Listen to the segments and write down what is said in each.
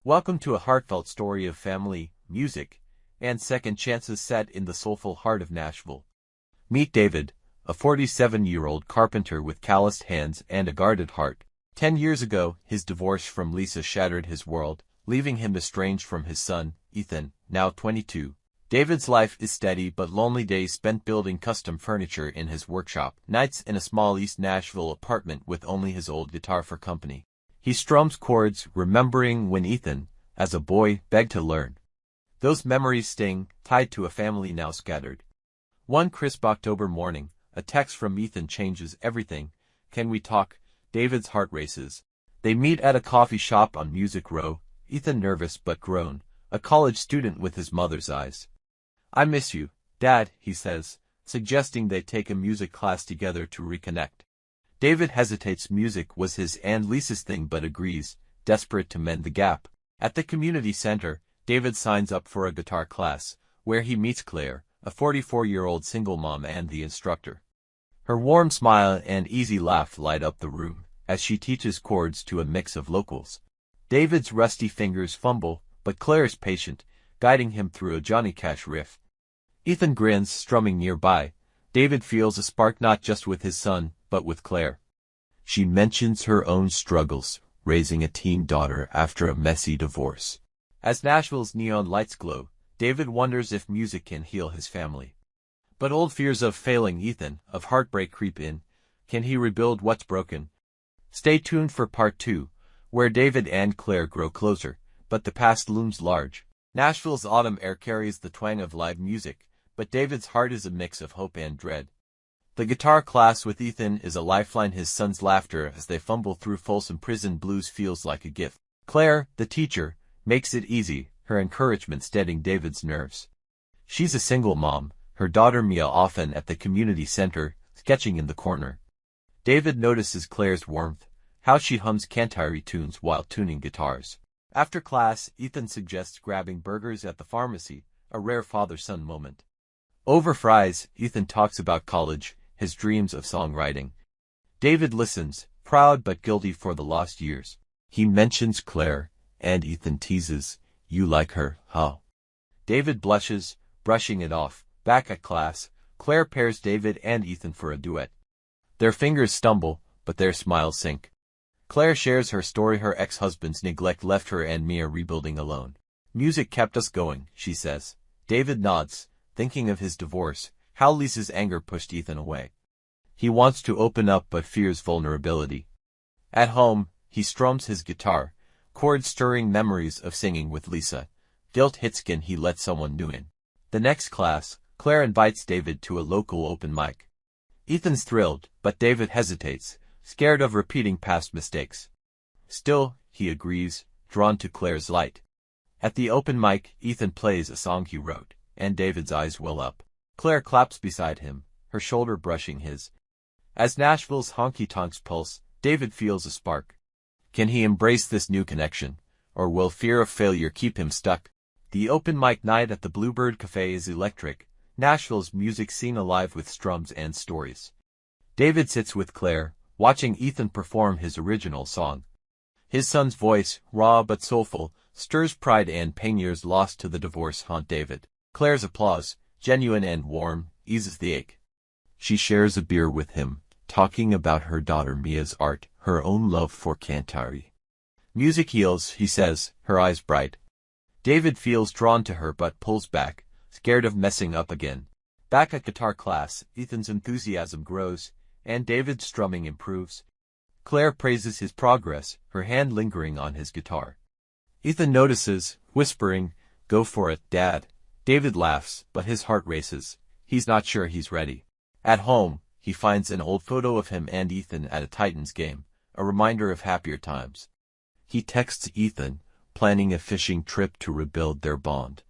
Welcome to a heartfelt story of family, music, and second chances set in the soulful heart of Nashville. Meet David, a 47-year-old carpenter with calloused hands and a guarded heart. 10 years ago, his divorce from Lisa shattered his world, leaving him estranged from his son, Ethan, now 22. David's life is steady but lonely, days spent building custom furniture in his workshop, nights in a small East Nashville apartment with only his old guitar for company. He strums chords, remembering when Ethan, as a boy, begged to learn. Those memories sting, tied to a family now scattered. One crisp October morning, a text from Ethan changes everything. "Can we talk?" David's heart races. They meet at a coffee shop on Music Row, Ethan nervous but grown, a college student with his mother's eyes. "I miss you, Dad," he says, suggesting they take a music class together to reconnect. David hesitates. Music was his and Lisa's thing but agrees, desperate to mend the gap. At the community center, David signs up for a guitar class, where he meets Claire, a 44-year-old single mom and the instructor. Her warm smile and easy laugh light up the room, as she teaches chords to a mix of locals. David's rusty fingers fumble, but Claire is patient, guiding him through a Johnny Cash riff. Ethan grins, strumming nearby. David feels a spark not just with his son, but with Claire. She mentions her own struggles, raising a teen daughter after a messy divorce. As Nashville's neon lights glow, David wonders if music can heal his family. But old fears of failing Ethan, of heartbreak creep in. Can he rebuild what's broken? Stay tuned for part 2, where David and Claire grow closer, but the past looms large. Nashville's autumn air carries the twang of live music, but David's heart is a mix of hope and dread. The guitar class with Ethan is a lifeline. His son's laughter as they fumble through Folsom Prison Blues feels like a gift. Claire, the teacher, makes it easy, her encouragement steadying David's nerves. She's a single mom, her daughter Mia often at the community center, sketching in the corner. David notices Claire's warmth, how she hums Canterbury tunes while tuning guitars. After class, Ethan suggests grabbing burgers at the pharmacy, a rare father-son moment. Over fries, Ethan talks about college, his dreams of songwriting. David listens, proud but guilty for the lost years. He mentions Claire, and Ethan teases, "You like her, huh?" David blushes, brushing it off. Back at class, Claire pairs David and Ethan for a duet. Their fingers stumble, but their smiles sink. Claire shares her story. Her ex-husband's neglect left her and Mia rebuilding alone. "Music kept us going," she says. David nods, thinking of his divorce, how Lisa's anger pushed Ethan away. He wants to open up but fears vulnerability. At home, he strums his guitar, chords stirring memories of singing with Lisa. Guilt hits. Can he let someone new in? The next class, Claire invites David to a local open mic. Ethan's thrilled, but David hesitates, scared of repeating past mistakes. Still, he agrees, drawn to Claire's light. At the open mic, Ethan plays a song he wrote, and David's eyes well up. Claire claps beside him, her shoulder brushing his. As Nashville's honky-tonks pulse, David feels a spark. Can he embrace this new connection, or will fear of failure keep him stuck? The open mic night at the Bluebird Cafe is electric, Nashville's music scene alive with strums and stories. David sits with Claire, watching Ethan perform his original song. His son's voice, raw but soulful, stirs pride and pain. Years lost to the divorce haunt David. Claire's applause, genuine and warm, eases the ache. She shares a beer with him, talking about her daughter Mia's art, her own love for Canterbury. "Music heals," he says, her eyes bright. David feels drawn to her but pulls back, scared of messing up again. Back at guitar class, Ethan's enthusiasm grows, and David's strumming improves. Claire praises his progress, her hand lingering on his guitar. Ethan notices, whispering, "Go for it, Dad." David laughs, but his heart races. He's not sure he's ready. At home, he finds an old photo of him and Ethan at a Titans game, a reminder of happier times. He texts Ethan, planning a fishing trip to rebuild their bond.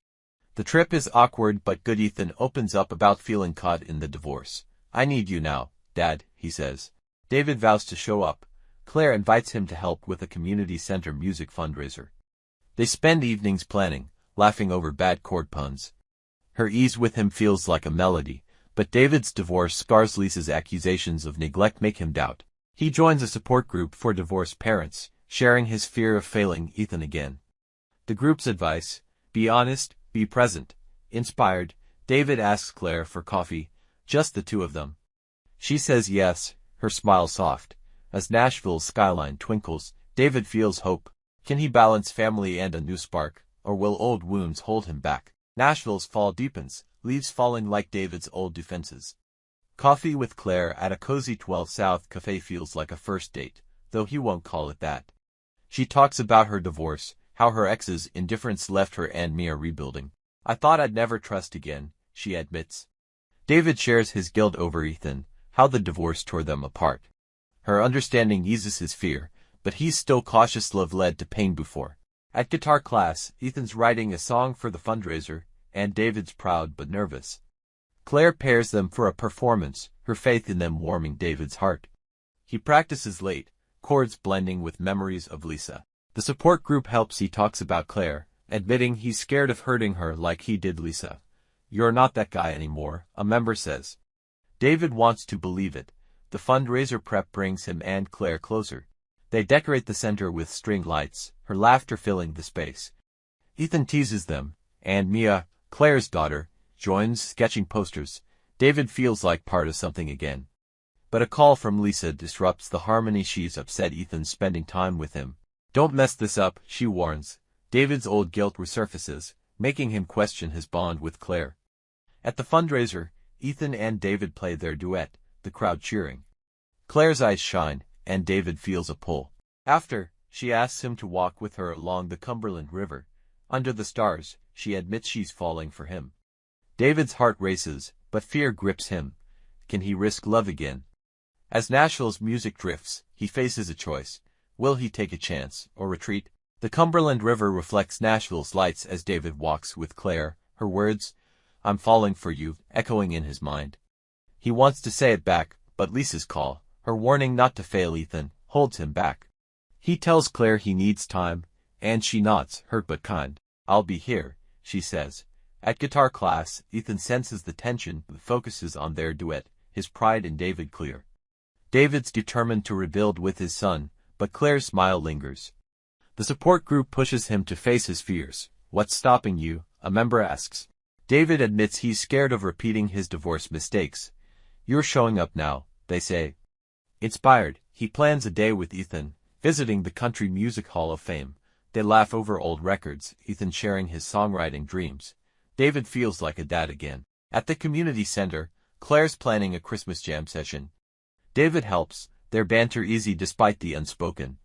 The trip is awkward but good. Ethan opens up about feeling caught in the divorce. "I need you now, Dad," he says. David vows to show up. Claire invites him to help with a community center music fundraiser. They spend evenings planning, laughing over bad chord puns. Her ease with him feels like a melody, but David's divorce scars. Lisa's accusations of neglect make him doubt. He joins a support group for divorced parents, sharing his fear of failing Ethan again. The group's advice: be honest, be present. Inspired, David asks Claire for coffee, just the two of them. She says yes, her smile soft. As Nashville's skyline twinkles, David feels hope. Can he balance family and a new spark, or will old wounds hold him back? Nashville's fall deepens, leaves falling like David's old defenses. Coffee with Claire at a cozy 12 South cafe feels like a first date, though he won't call it that. She talks about her divorce, how her ex's indifference left her and Mia rebuilding. I thought I'd never trust again, she admits. David shares his guilt over Ethan, how the divorce tore them apart. Her understanding eases his fear, but he's still cautious. Love led to pain before. At guitar class, Ethan's writing a song for the fundraiser, and David's proud but nervous. Claire pairs them for a performance, her faith in them warming David's heart. He practices late, chords blending with memories of Lisa. The support group helps. He talks about Claire, admitting he's scared of hurting her like he did Lisa. You're not that guy anymore, a member says. David wants to believe it. The fundraiser prep brings him and Claire closer. They decorate the center with string lights, her laughter filling the space. Ethan teases them, and Mia, Claire's daughter, joins, sketching posters. David feels like part of something again. But a call from Lisa disrupts the harmony. She's upset Ethan's spending time with him. Don't mess this up, she warns. David's old guilt resurfaces, making him question his bond with Claire. At the fundraiser, Ethan and David play their duet, the crowd cheering. Claire's eyes shine, and David feels a pull. After, she asks him to walk with her along the Cumberland River. Under the stars, she admits she's falling for him. David's heart races, but fear grips him. Can he risk love again? As Nashville's music drifts, he faces a choice. Will he take a chance, or retreat? The Cumberland River reflects Nashville's lights as David walks with Claire, her words, "I'm falling for you," echoing in his mind. He wants to say it back, but Lisa's call, her warning not to fail Ethan, holds him back. He tells Claire he needs time, and she nods, hurt but kind. "I'll be here," she says. At guitar class, Ethan senses the tension but focuses on their duet, his pride in David clear. David's determined to rebuild with his son, but Claire's smile lingers. The support group pushes him to face his fears. "What's stopping you?" a member asks. David admits he's scared of repeating his divorce mistakes. "You're showing up now," they say. Inspired, he plans a day with Ethan, visiting the Country Music Hall of Fame. They laugh over old records, Ethan sharing his songwriting dreams. David feels like a dad again. At the community center, Claire's planning a Christmas jam session. David helps, their banter easy despite the unspoken.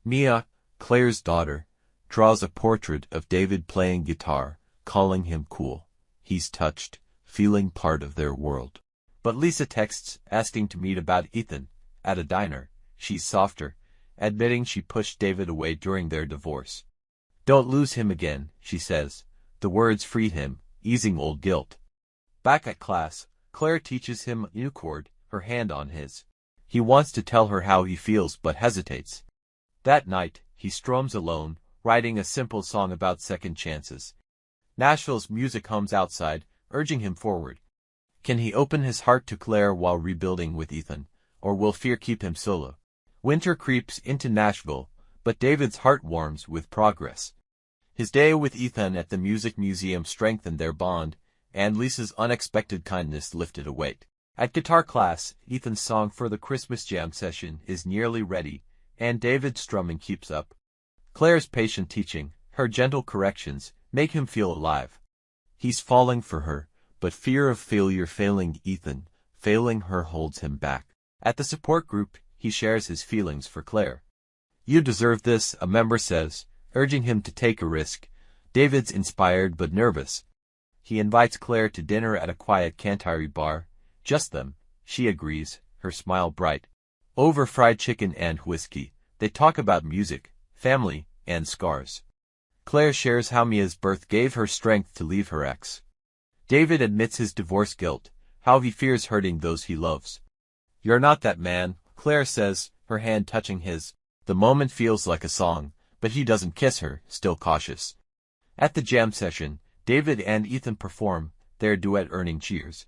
Mia, Claire's daughter, draws a portrait of David playing guitar, calling him cool. He's touched, feeling part of their world. But Lisa texts, asking to meet about Ethan. At a diner, she's softer, admitting she pushed David away during their divorce. "Don't lose him again," she says. The words freed him, easing old guilt. Back at class, Claire teaches him a new chord, her hand on his. He wants to tell her how he feels but hesitates. That night, he strums alone, writing a simple song about second chances. Nashville's music hums outside, urging him forward. Can he open his heart to Claire while rebuilding with Ethan, or will fear keep him solo? Winter creeps into Nashville, but David's heart warms with progress. His day with Ethan at the Music Museum strengthened their bond, and Lisa's unexpected kindness lifted a weight. At guitar class, Ethan's song for the Christmas jam session is nearly ready, and David's strumming keeps up. Claire's patient teaching, her gentle corrections, make him feel alive. He's falling for her, but fear of failure failing Ethan, failing her holds him back. At the support group, he shares his feelings for Claire. "You deserve this," a member says, urging him to take a risk. David's inspired but nervous. He invites Claire to dinner at a quiet Cantari bar. Just them, she agrees, her smile bright. Over fried chicken and whiskey, they talk about music, family, and scars. Claire shares how Mia's birth gave her strength to leave her ex. David admits his divorce guilt, how he fears hurting those he loves. "You're not that man," Claire says, her hand touching his. The moment feels like a song, but he doesn't kiss her, still cautious. At the jam session, David and Ethan perform, their duet earning cheers.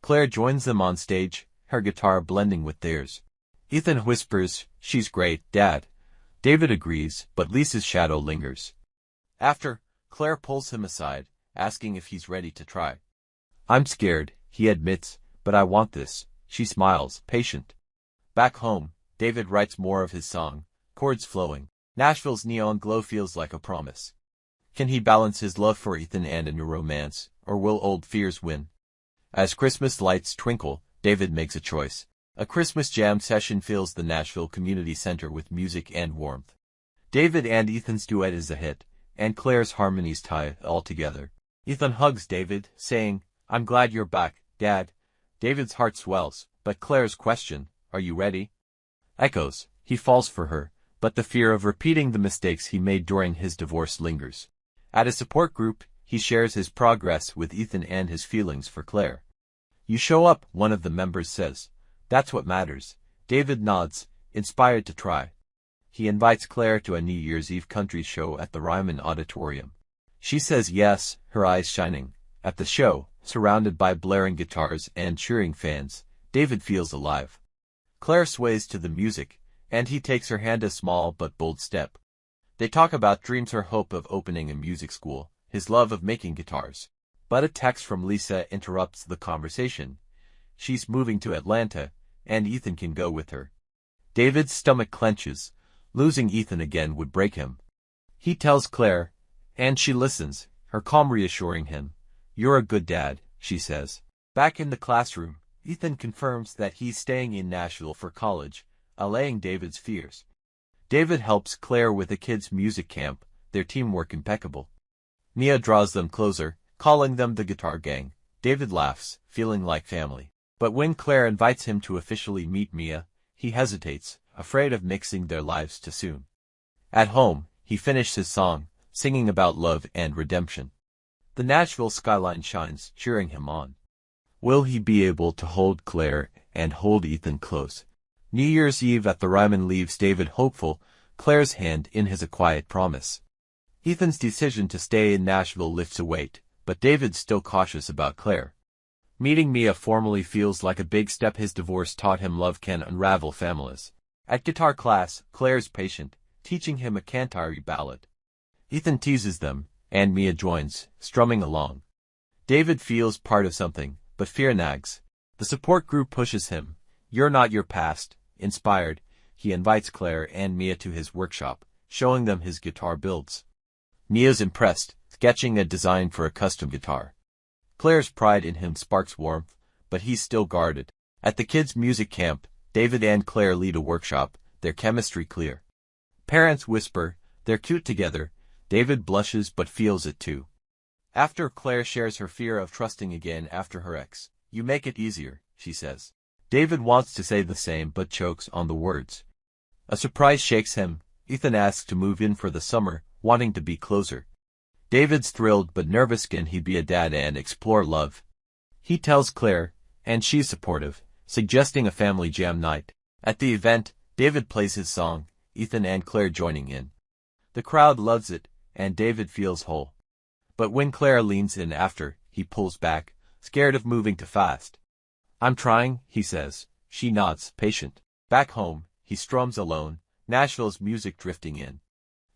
Claire joins them on stage, her guitar blending with theirs. Ethan whispers, "She's great, Dad." David agrees, but Lisa's shadow lingers. After, Claire pulls him aside, asking if he's ready to try. I'm scared, he admits, but I want this. She smiles, patient. Back home, David writes more of his song, chords flowing. Nashville's neon glow feels like a promise. Can he balance his love for Ethan and a new romance, or will old fears win? As Christmas lights twinkle, David makes a choice. A Christmas jam session fills the Nashville Community Center with music and warmth. David and Ethan's duet is a hit, and Claire's harmonies tie it all together. Ethan hugs David, saying, "I'm glad you're back, Dad." David's heart swells, but Claire's question, "Are you ready?" echoes. He falls for her, but the fear of repeating the mistakes he made during his divorce lingers. At a support group, he shares his progress with Ethan and his feelings for Claire. "You show up," one of the members says. "That's what matters." David nods, inspired to try. He invites Claire to a New Year's Eve country show at the Ryman Auditorium. She says yes, her eyes shining. At the show, surrounded by blaring guitars and cheering fans, David feels alive. Claire sways to the music, and he takes her hand, a small but bold step. They talk about dreams, her hope of opening a music school, his love of making guitars. But a text from Lisa interrupts the conversation. She's moving to Atlanta, and Ethan can go with her. David's stomach clenches. Losing Ethan again would break him. He tells Claire, and she listens, her calm reassuring him. "You're a good dad," she says. Back in the classroom, Ethan confirms that he's staying in Nashville for college, allaying David's fears. David helps Claire with the kids' music camp, their teamwork impeccable. Mia draws them closer, calling them the Guitar Gang. David laughs, feeling like family. But when Claire invites him to officially meet Mia, he hesitates, afraid of mixing their lives too soon. At home, he finished his song, singing about love and redemption. The Nashville skyline shines, cheering him on. Will he be able to hold Claire and hold Ethan close? New Year's Eve at the Ryman leaves David hopeful, Claire's hand in his, a quiet promise. Ethan's decision to stay in Nashville lifts a weight, but David's still cautious about Claire. Meeting Mia formally feels like a big step. His divorce taught him love can unravel families. At guitar class, Claire's patient, teaching him a Canterbury ballad. Ethan teases them, and Mia joins, strumming along. David feels part of something, but fear nags. The support group pushes him. "You're not your past." Inspired, he invites Claire and Mia to his workshop, showing them his guitar builds. Mia's impressed, sketching a design for a custom guitar. Claire's pride in him sparks warmth, but he's still guarded. At the kids' music camp, David and Claire lead a workshop, their chemistry clear. Parents whisper, "They're cute together." David blushes but feels it too. After, Claire shares her fear of trusting again after her ex. "You make it easier," she says. David wants to say the same but chokes on the words. A surprise shakes him. Ethan asks to move in for the summer, wanting to be closer. David's thrilled but nervous. Can he be a dad and explore love? He tells Claire, and she's supportive, suggesting a family jam night. At the event, David plays his song, Ethan and Claire joining in. The crowd loves it, and David feels whole. But when Claire leans in after, he pulls back, scared of moving too fast. "I'm trying," he says. She nods, patient. Back home, he strums alone, Nashville's music drifting in.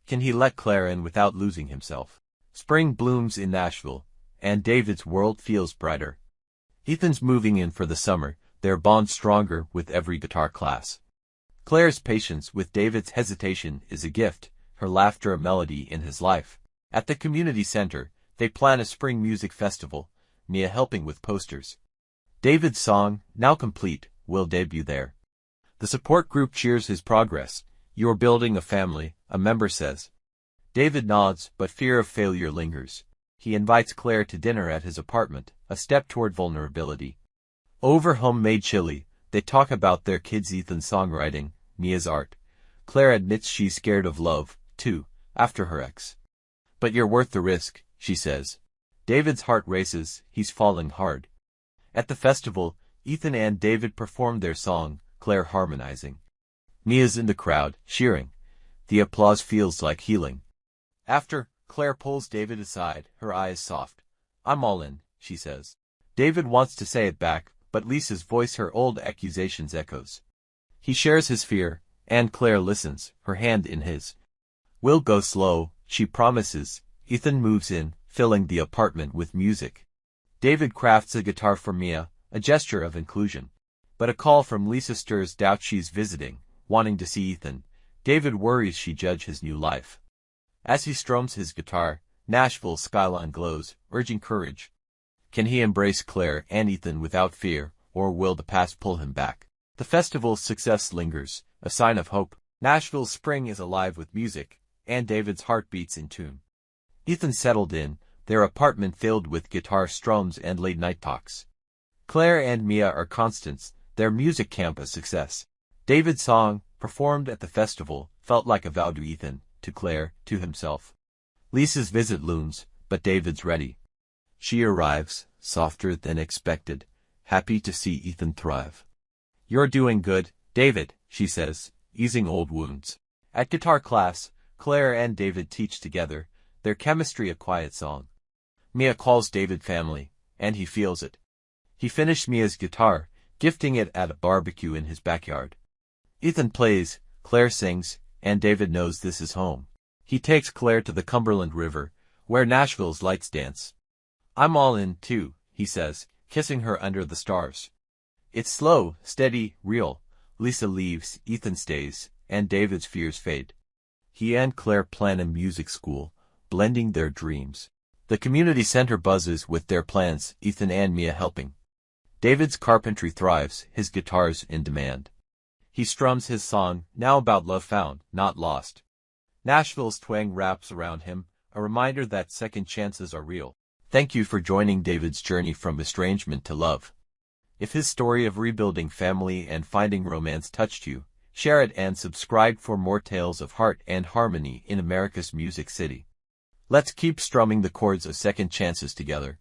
Can he let Claire in without losing himself? Spring blooms in Nashville, and David's world feels brighter. Ethan's moving in for the summer, their bond stronger with every guitar class. Claire's patience with David's hesitation is a gift, her laughter a melody in his life. At the community center, they plan a spring music festival, Mia helping with posters. David's song, now complete, will debut there. The support group cheers his progress. "You're building a family," a member says. David nods, but fear of failure lingers. He invites Claire to dinner at his apartment, a step toward vulnerability. Over homemade chili, they talk about their kids, Ethan's songwriting, Mia's art. Claire admits she's scared of love, too, after her ex. "But you're worth the risk," she says. David's heart races, he's falling hard. At the festival, Ethan and David performed their song, Claire harmonizing. Mia's in the crowd, cheering. The applause feels like healing. After, Claire pulls David aside, her eyes soft. "I'm all in," she says. David wants to say it back, but Lisa's voice, her old accusations, echoes. He shares his fear, and Claire listens, her hand in his. "We'll go slow," she promises, Ethan moves in, filling the apartment with music. David crafts a guitar for Mia, a gesture of inclusion. But a call from Lisa stirs doubt she's visiting, wanting to see Ethan. David worries she judge his new life. As he strums his guitar, Nashville's skyline glows, urging courage. Can he embrace Claire and Ethan without fear, or will the past pull him back? The festival's success lingers, a sign of hope. Nashville's spring is alive with music, and David's heart beats in tune. Ethan settled in, their apartment filled with guitar strums and late-night talks. Claire and Mia are constants, their music camp a success. David's song, performed at the festival, felt like a vow to Ethan, to Claire, to himself. Lisa's visit looms, but David's ready. She arrives, softer than expected, happy to see Ethan thrive. "You're doing good, David," she says, easing old wounds. At guitar class, Claire and David teach together, their chemistry a quiet song. Mia calls David family, and he feels it. He finished Mia's guitar, gifting it at a barbecue in his backyard. Ethan plays, Claire sings, and David knows this is home. He takes Claire to the Cumberland River, where Nashville's lights dance. "I'm all in, too," he says, kissing her under the stars. It's slow, steady, real. Lisa leaves, Ethan stays, and David's fears fade. He and Claire plan a music school, blending their dreams. The community center buzzes with their plans, Ethan and Mia helping. David's carpentry thrives, his guitar's in demand. He strums his song, now about love found, not lost. Nashville's twang wraps around him, a reminder that second chances are real. Thank you for joining David's journey from estrangement to love. If his story of rebuilding family and finding romance touched you, share it and subscribe for more tales of heart and harmony in America's Music City. Let's keep strumming the chords of second chances together.